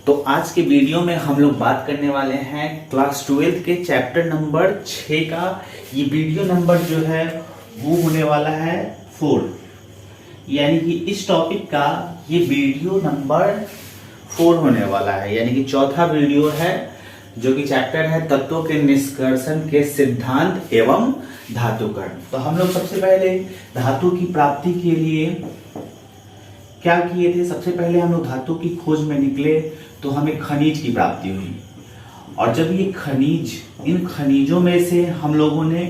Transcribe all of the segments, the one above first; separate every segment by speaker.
Speaker 1: तो आज के वीडियो में हम लोग बात करने वाले हैं क्लास 12 के चैप्टर नंबर 6 का। ये वीडियो नंबर जो है वो होने वाला है 4, यानी कि इस टॉपिक का ये वीडियो नंबर 4 होने वाला है, यानी कि चौथा वीडियो है जो कि चैप्टर है तत्वों के निष्कर्षण के सिद्धांत एवं धातुकर्ण। तो हम लोग सबसे पहले धातु की प्राप्ति के लिए क्या किए थे? सबसे पहले हम लोग धातु की खोज में निकले तो हमें खनिज की प्राप्ति हुई, और जब ये खनिज, इन खनिजों में से हम लोगों ने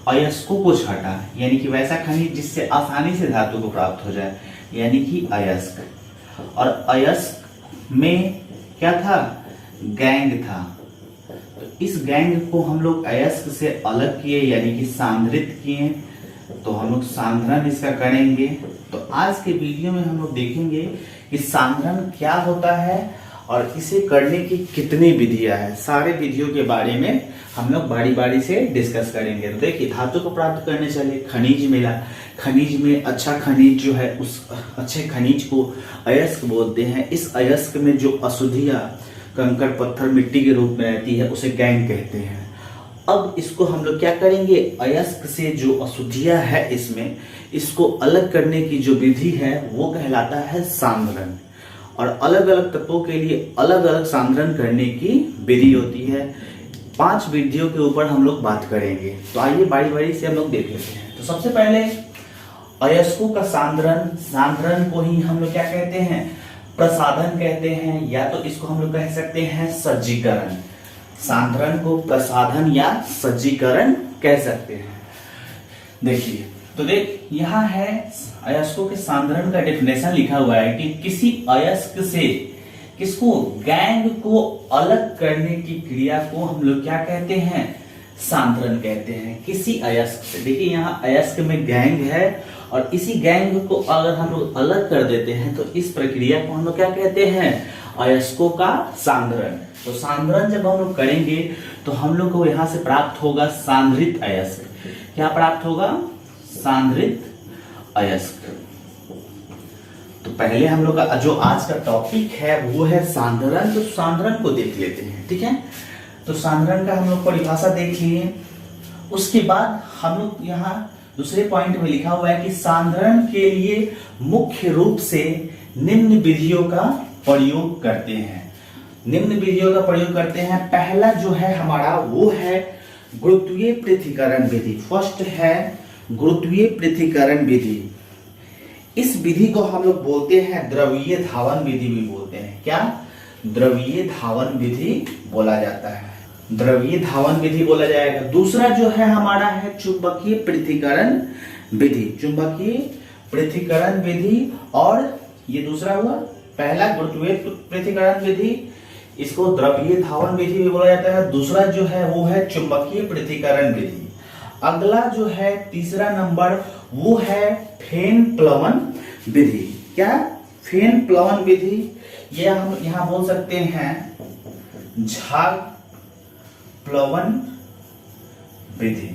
Speaker 1: अयस्कों को छाटा, यानी कि वैसा खनिज जिससे आसानी से धातु को प्राप्त हो जाए, यानी कि अयस्क। और अयस्क में क्या था? गैंग था। तो इस गैंग को हम लोग अयस्क से अलग किए, यानी कि सांद्रित किए। तो हम लोग सांद्रण इसका करेंगे। तो आज के वीडियो में हम लोग देखेंगे कि सांद्रण क्या होता है और इसे करने की कितनी विधियां हैं। सारे विधियों के बारे में हम लोग बारी बारी से डिस्कस करेंगे। तो देखिए, धातु को प्राप्त करने चले, खनिज मिला। खनिज में अच्छा खनिज जो है, उस अच्छे खनिज को अयस्क बोलते हैं। इस अयस्क में जो अशुद्धियां, कंकड़ पत्थर मिट्टी के रूप में रहती है, उसे गैंग कहते हैं। अब इसको हम लोग क्या करेंगे? अयस्क से जो अशुद्धियां है इसमें, इसको अलग करने की जो विधि है वो कहलाता है सांद्रण। और अलग अलग तत्वों के लिए अलग अलग सांद्रण करने की विधि होती है। 5 विधियों के ऊपर हम लोग बात करेंगे। तो आइए बारी बारी से हम लोग देख लेते हैं। तो सबसे पहले अयस्कों का सांद्रण, सांद्रण को ही हम लोग क्या कहते हैं? प्रसाधन कहते हैं, या तो इसको हम लोग कह सकते हैं सज्जीकरण। सांद्रण को प्रसाधन या सज्जीकरण कह सकते हैं। देखिए, तो देख यहाँ है अयस्कों के सांद्रण का डेफिनेशन लिखा हुआ है कि किसी अयस्क से किसको? गैंग को अलग करने की क्रिया को हम लोग क्या कहते हैं? सांद्रण कहते हैं। किसी अयस्क से, देखिए यहाँ अयस्क में गैंग है और इसी गैंग को अगर हम लोग अलग कर देते हैं तो इस प्रक्रिया को हम लोग क्या कहते हैं? अयस्कों का सांद्रण। तो सांद्रण जब हम लोग करेंगे तो हम लोग को यहां से प्राप्त होगा सांद्रित अयस्क। क्या प्राप्त होगा? सांद्रित अयस्क। तो पहले हम लोग का जो आज का टॉपिक है वो है सांद्रण। तो सांद्रण को देख लेते हैं, ठीक है? तो सांद्रण का हम लोग परिभाषा देख लिए। उसके बाद हम लोग यहाँ दूसरे पॉइंट में लिखा हुआ है कि सांद्रण के लिए मुख्य रूप से निम्न विधियों का प्रयोग करते हैं। निम्न विधियों का प्रयोग करते हैं। पहला जो है हमारा वो है गुरुत्वीय पृथक्करण विधि। फर्स्ट है गुरुत्वीय पृथक्करण विधि। इस विधि को हम लोग बोलते हैं द्रवीय धावन विधि भी बोलते हैं। क्या? द्रवीय धावन विधि बोला जाता है। द्रवीय धावन विधि बोला जाएगा। दूसरा जो है हमारा है चुंबकीय पृथक्करण विधि। चुंबकीय पृथक्करण विधि, और ये दूसरा हुआ। पहला गुरुत्वीय पृथक्करण विधि, इसको द्रवीय धावन विधि भी बोला जाता है। दूसरा जो है वो है चुंबकीय पृथक्करण विधि। अगला जो है तीसरा नंबर वो है फेन प्लवन विधि। क्या? फेन प्लवन विधि, ये हम यहां बोल सकते हैं झाग प्लवन विधि।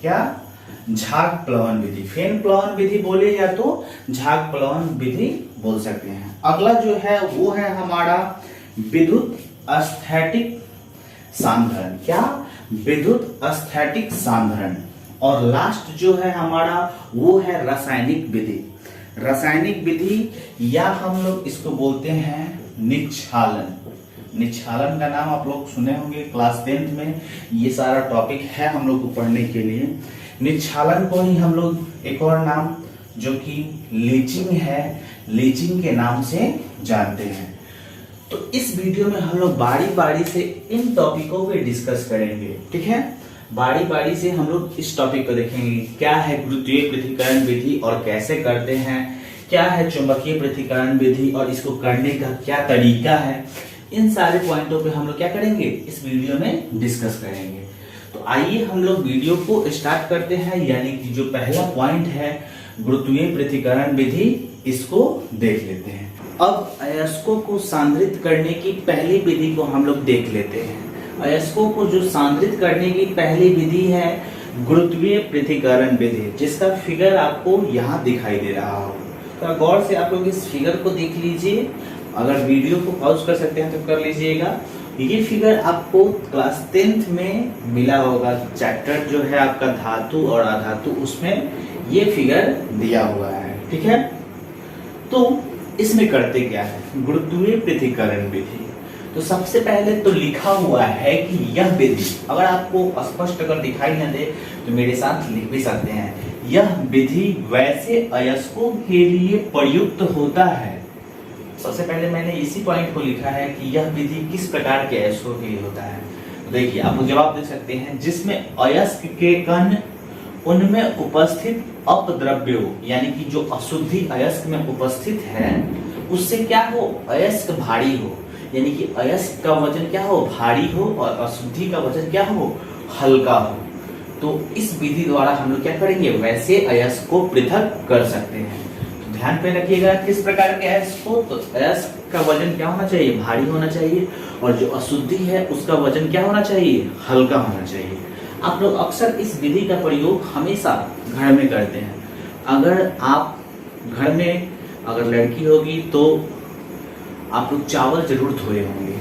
Speaker 1: क्या? झाग प्लवन विधि। फेन प्लवन विधि बोले या तो झाग प्लवन विधि बोल सकते हैं। अगला जो है वो है हमारा विद्युत स्थैतिक सांद्रण। क्या? विद्युत स्थैतिक सांद्रण। और लास्ट जो है हमारा वो है रासायनिक विधि। रासायनिक विधि, या हम लोग इसको बोलते हैं निक्षालन। निक्षालन का नाम आप लोग सुने होंगे क्लास 10th में। ये सारा टॉपिक है हम लोग को पढ़ने के लिए। निक्षालन को ही हम लोग एक और नाम जो कि लीचिंग है, लीचिंग के नाम से जानते हैं। तो इस वीडियो में हम लोग बारी बारी से इन टॉपिकों पे डिस्कस करेंगे, ठीक है? बारी बारी से हम लोग इस टॉपिक को देखेंगे। क्या है गुरुत्वीय पृथक्करण विधि और कैसे करते हैं? क्या है चुंबकीय पृथक्करण विधि और इसको करने का क्या तरीका है? इन सारे पॉइंटों पे हम लोग क्या करेंगे? इस वीडियो में डिस्कस करेंगे। तो आइए हम लोग वीडियो को स्टार्ट करते हैं। यानी कि जो पहला पॉइंट है गुरुत्वीय पृथक्करण विधि, इसको देख लेते हैं। अब अयस्कों को सांद्रित करने की पहली विधि को हम लोग देख लेते हैं। अयस्कों को जो सांद्रित करने की पहली विधि है गुरुत्वीय पृथक्करण विधि, जिसका फिगर आपको यहाँ दिखाई दे रहा हो। तो गौर से आप लोग इस फिगर को देख लीजिए। अगर वीडियो को पॉज कर सकते हैं तो कर लीजिएगा। ये फिगर आपको क्लास 10th में मिला होगा, चैप्टर जो है आपका धातु और अधातु, उसमें ये फिगर दिया हुआ है, ठीक है। तो इसमें करते क्या है, गुरुत्वीय पृथक्करण विधि। तो सबसे पहले तो लिखा हुआ है कि यह विधि, अगर आपको स्पष्ट अगर दिखाई न दे तो मेरे साथ लिख भी सकते हैं, यह विधि वैसे अयस्कों के लिए प्रयुक्त होता है। सबसे पहले मैंने इसी पॉइंट को लिखा है कि यह विधि किस प्रकार के अयस्कों के लिए होता है। तो देखिए आप जवाब दे सकते हैं, जिसमें अयस्क के कण उनमें उपस्थित अपद्रव्यों, यानी कि जो अशुद्धि अयस्क में उपस्थित है उससे क्या हो, अयस्क भारी हो, यानी कि अयस्क का वजन क्या हो, भारी हो, और अशुद्धि का वजन क्या हो, हल्का हो। तो इस विधि द्वारा हम लोग क्या करेंगे, वैसे अयस्क को पृथक कर सकते हैं। तो ध्यान पे रखिएगा किस प्रकार के अयस्क को, तो अयस्क का वजन क्या होना चाहिए, भारी होना चाहिए, और जो अशुद्धि है उसका वजन क्या होना चाहिए, हल्का होना चाहिए। आप लोग अक्सर इस विधि का प्रयोग हमेशा घर में करते हैं। अगर आप घर में अगर लड़की होगी तो आप लोग चावल जरूर धोए होंगे,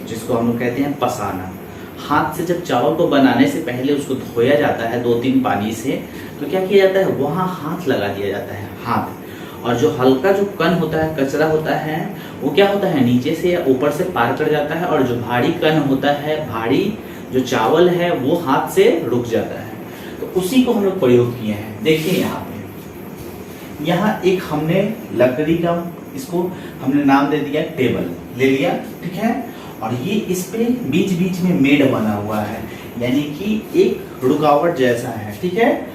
Speaker 1: जिसको हम लोग कहते हैं पसाना। हाथ से जब चावल को बनाने से पहले उसको धोया जाता है 2-3 पानी से, तो क्या किया जाता है, वहाँ हाथ लगा दिया जाता है, हाथ। और जो हल्का जो कण होता है, कचरा होता है, वो क्या होता है, नीचे से या ऊपर से पार कर जाता है, और जो भारी कण होता है, भारी जो चावल है, वो हाथ से रुक जाता है। तो उसी को हम लोग प्रयोग किए हैं। देखिए यहाँ पे, यहाँ एक हमने लकड़ी का, इसको हमने नाम दे दिया टेबल, ले लिया, ठीक है। और ये इस पे बीच बीच में मेड बना हुआ है, यानी कि एक रुकावट जैसा है, ठीक है।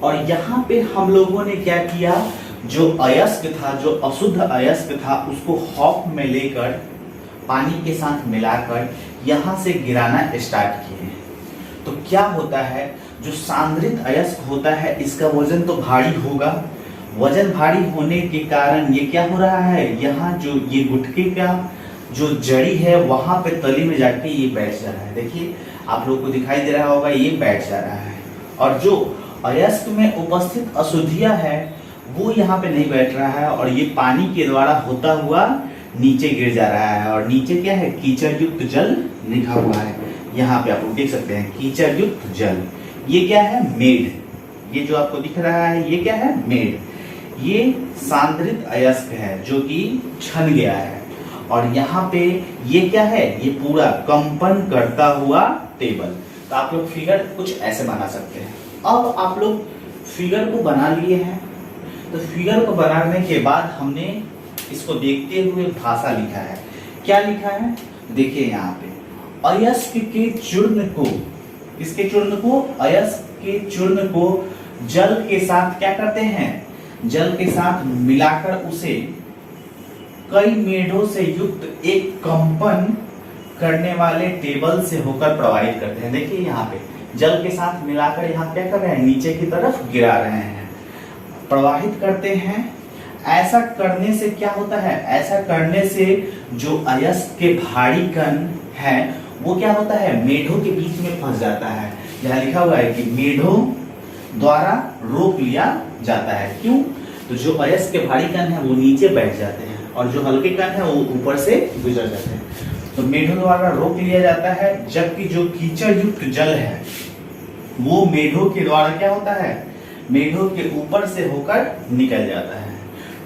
Speaker 1: और यहाँ पे हम लोगों ने क्या किया, जो अयस्क था, जो अशुद्ध अयस्क था, उसको हॉप में लेकर पानी के साथ मिलाकर यहाँ से गिराना स्टार्ट किए। तो क्या होता है, जो सांद्रित अयस्क होता है इसका वजन तो भारी होगा, वजन भारी होने के कारण ये क्या हो रहा है, यहाँ जो ये गुटके का जो जड़ी है वहां पे तली में जाके ये बैठ जा रहा है। देखिए आप लोग को दिखाई दे रहा होगा, ये बैठ जा रहा है। और जो अयस्क में उपस्थित अशुद्धियां है वो यहाँ पे नहीं बैठ रहा है, और ये पानी के द्वारा होता हुआ नीचे गिर जा रहा है। और नीचे क्या है, कीचड़ युक्त जल लिखा हुआ है, यहाँ पे आप लोग देख सकते हैं, कीचड़ युक्त जल। ये क्या है, मेड। ये जो आपको दिख रहा है ये क्या है, मेड। ये सांद्रित अयस्क है जो कि छन गया है। और यहाँ पे ये क्या है, ये पूरा कंपन करता हुआ टेबल। तो आप लोग फिगर कुछ ऐसे बना सकते हैं। अब आप लोग फिगर को बना लिए हैं, तो फिगर को बनाने के बाद हमने इसको देखते हुए भाषा लिखा है। क्या लिखा है, देखिए यहाँ पे, अयस्क के चूर्ण को, किसके चूर्ण को, अयस्क के चूर्ण को जल के साथ क्या करते हैं, जल के साथ मिलाकर उसे कई मेढ़ों से युक्त एक कंपन करने वाले टेबल से होकर प्रवाहित करते हैं। देखिए यहाँ पे जल के साथ मिलाकर यहाँ क्या कर रहे हैं, नीचे की तरफ गिरा रहे हैं, प्रवाहित करते हैं। ऐसा करने से क्या होता है, ऐसा करने से जो अयस्क के भारी कण है वो क्या होता है, मेढ़ों के बीच में फंस जाता है। यहाँ लिखा हुआ है कि मेढ़ों द्वारा रोक लिया जाता है। क्यों, तो जो अयस्क के भारी कण है वो नीचे बैठ जाते हैं, और जो हल्के कण है वो ऊपर से गुजर जाते हैं। तो मेढ़ों द्वारा रोक लिया जाता है, जबकि जो कीचड़ युक्त जल है वो मेढ़ों के द्वारा क्या होता है, मेढ़ों के ऊपर से होकर निकल जाता है।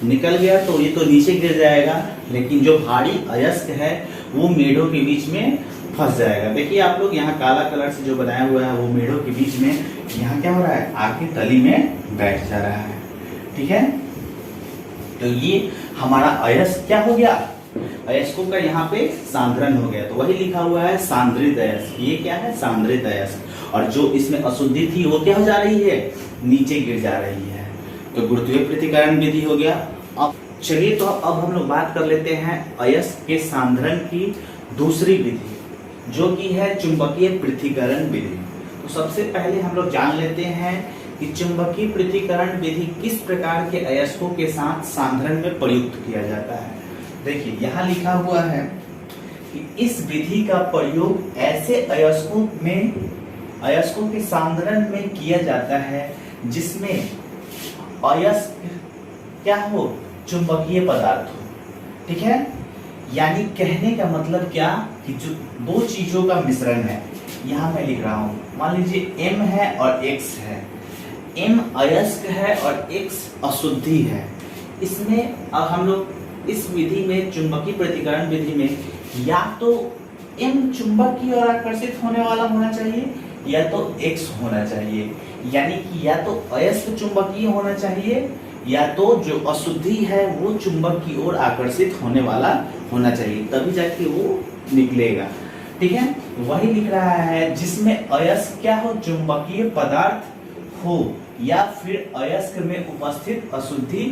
Speaker 1: निकल गया तो ये तो नीचे गिर जाएगा, लेकिन जो भारी अयस्क है वो मेढ़ों के बीच में फंस जाएगा। देखिए आप लोग यहाँ काला कलर से जो बनाया हुआ है वो मेढ़ों के बीच में यहाँ क्या हो रहा है, आके तली में बैठ जा रहा है, ठीक है। तो ये हमारा अयस्क क्या हो गया, अयस्कों का यहाँ पे सांद्रण हो गया। तो वही लिखा हुआ है सांद्रित अयस्क। ये क्या है, सांद्रित अयस्क। और जो इसमें अशुद्धि थी वो क्या हो जा रही है, नीचे गिर जा रही है। तो गुरुत्वीय पृथक्करण विधि हो गया। अब चलिए तो अब हम लोग बात कर लेते हैं अयस्क के सांद्रण की दूसरी विधि, जो कि है चुंबकीय पृथक्करण विधि। तो सबसे पहले हम लोग जान लेते हैं कि चुंबकीय पृथक्करण विधि किस प्रकार के अयस्कों के साथ सांद्रण में प्रयुक्त किया जाता है। देखिए यहाँ लिखा हुआ है कि इस विधि का प्रयोग ऐसे अयस्कों के सांद्रण में किया जाता है जिसमें अयस्क क्या हो, चुंबकीय पदार्थ हो, ठीक है। यानी कहने का मतलब क्या कि जो दो चीजों का मिश्रण है, यहाँ मैं लिख रहा हूं, मान लीजिए m है और x है, m अयस्क है और x अशुद्धि है। इसमें अब हम लोग इस विधि में, चुंबकीय प्रतिकरण विधि में, या तो m चुंबक की ओर आकर्षित होने वाला होना चाहिए या तो x होना चाहिए। यानी कि या तो अयस्क चुंबकीय होना चाहिए या तो जो अशुद्धि है वो चुंबक की ओर आकर्षित होने वाला होना चाहिए, तभी जाके वो निकलेगा। ठीक है, वही लिख रहा है जिसमें अयस्क क्या हो, चुंबकीय पदार्थ हो, या फिर अयस्क में उपस्थित अशुद्धि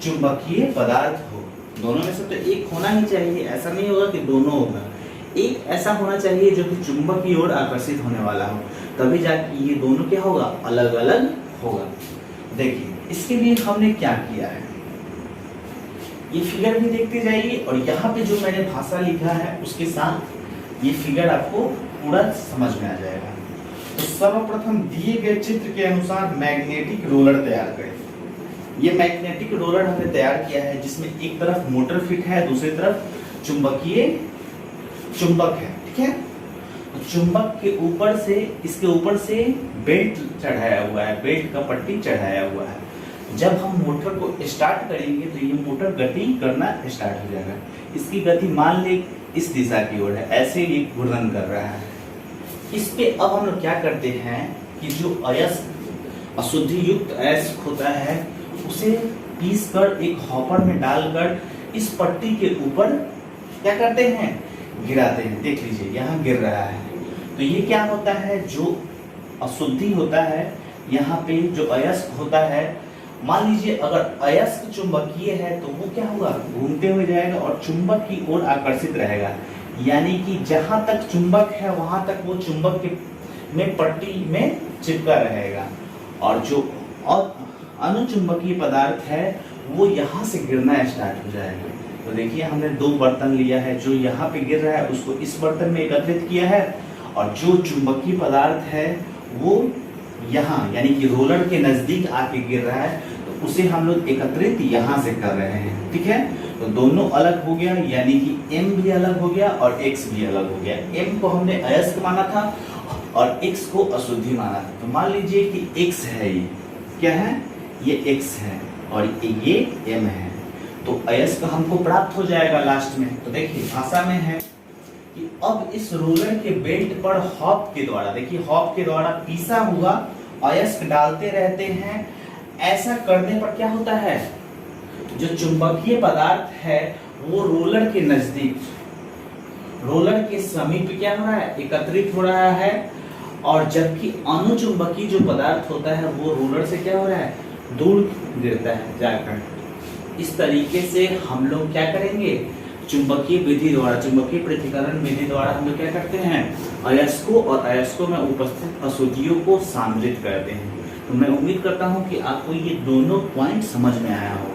Speaker 1: चुंबकीय पदार्थ हो। दोनों में से तो एक होना ही चाहिए, ऐसा नहीं होगा कि दोनों होगा। एक ऐसा होना चाहिए जो कि चुंबक की ओर आकर्षित होने वाला हो, तभी जाके ये दोनों क्या होगा, अलग अलग होगा। देखिए इसके लिए हमने क्या किया है, ये फिगर भी देखते जाइए और यहाँ पे जो मैंने भाषा लिखा है उसके साथ ये फिगर आपको पूरा समझ में आ जाएगा। तो सर्वप्रथम दिए गए चित्र के अनुसार मैग्नेटिक रोलर तैयार करें। ये मैग्नेटिक रोलर हमने तैयार किया है जिसमें एक तरफ मोटर फिट है, दूसरी तरफ चुंबक है। ठीक है, तो चुंबक के ऊपर से, इसके ऊपर से बेल्ट चढ़ाया हुआ है, बेल्ट का पट्टी चढ़ाया हुआ है। जब हम मोटर को स्टार्ट करेंगे तो ये मोटर गति करना स्टार्ट हो जाएगा। इसकी गति मान ले इस दिशा की ओर है, ऐसे ये घूर्णन कर रहा है। इस पे अब हम लोग क्या करते हैं कि जो अयस्क, अशुद्धि युक्त अयस्क होता है उसे पीस कर एक हॉपर में डालकर इस पट्टी के ऊपर क्या करते हैं, गिराते हैं। देख लीजिए यहाँ गिर रहा है। तो ये क्या होता है, जो अशुद्धि होता है, यहाँ पे जो अयस्क होता है, मान लीजिए अगर अयस्क चुंबकीय है तो वो क्या होगा, घूमते हुए जाएगा और चुंबक की ओर आकर्षित रहेगा। यानी कि जहां तक चुंबक है वहां तक वो चुंबक के में पट्टी में चिपका रहेगा, और जो अनुचुंबकीय पदार्थ है वो यहाँ से गिरना स्टार्ट हो जाएगा। तो देखिए हमने दो बर्तन लिया है, जो यहाँ पे गिर रहा है उसको इस बर्तन में एकत्रित किया है, और जो चुंबकीय पदार्थ है वो यहाँ यानी कि रोलर के नजदीक आके गिर रहा है, तो उसे हम लोग एकत्रित यहाँ से कर रहे हैं। ठीक है, तो दोनों अलग हो गया, यानी कि m भी अलग हो गया और x भी अलग हो गया। m को हमने अयस्क माना था और x को अशुद्धि माना था। तो मान लीजिए कि x है, ये क्या है, ये x है और ये m है, तो अयस्क हमको प्राप्त हो जाएगा लास्ट में। तो देखिए भाषा में है कि अब इस रोलर के बेल्ट पर हॉप के द्वारा, देखिए हॉप के द्वारा पीसा हुआ अयस्क डालते रहते हैं। ऐसा करने पर क्या होता है, जो चुंबकीय पदार्थ है वो रोलर के नजदीक, रोलर के समीप क्या हो रहा है, एकत्रित हो रहा है, और जबकि अनुचुंबकीय जो पदार्थ होता है वो रोलर से क्या हो रहा है, दूर गिरता है जाकर। इस तरीके से हम लोग क्या करेंगे, चुंबकीय विधि द्वारा, चुंबकीय पृथक्करण विधि द्वारा हम लोग क्या करते हैं, अयस्कों और अयस्कों में उपस्थित अशुद्धियों को सम्मिलित करते हैं। तो मैं उम्मीद करता हूं कि आपको ये दोनों पॉइंट समझ में आया होगा।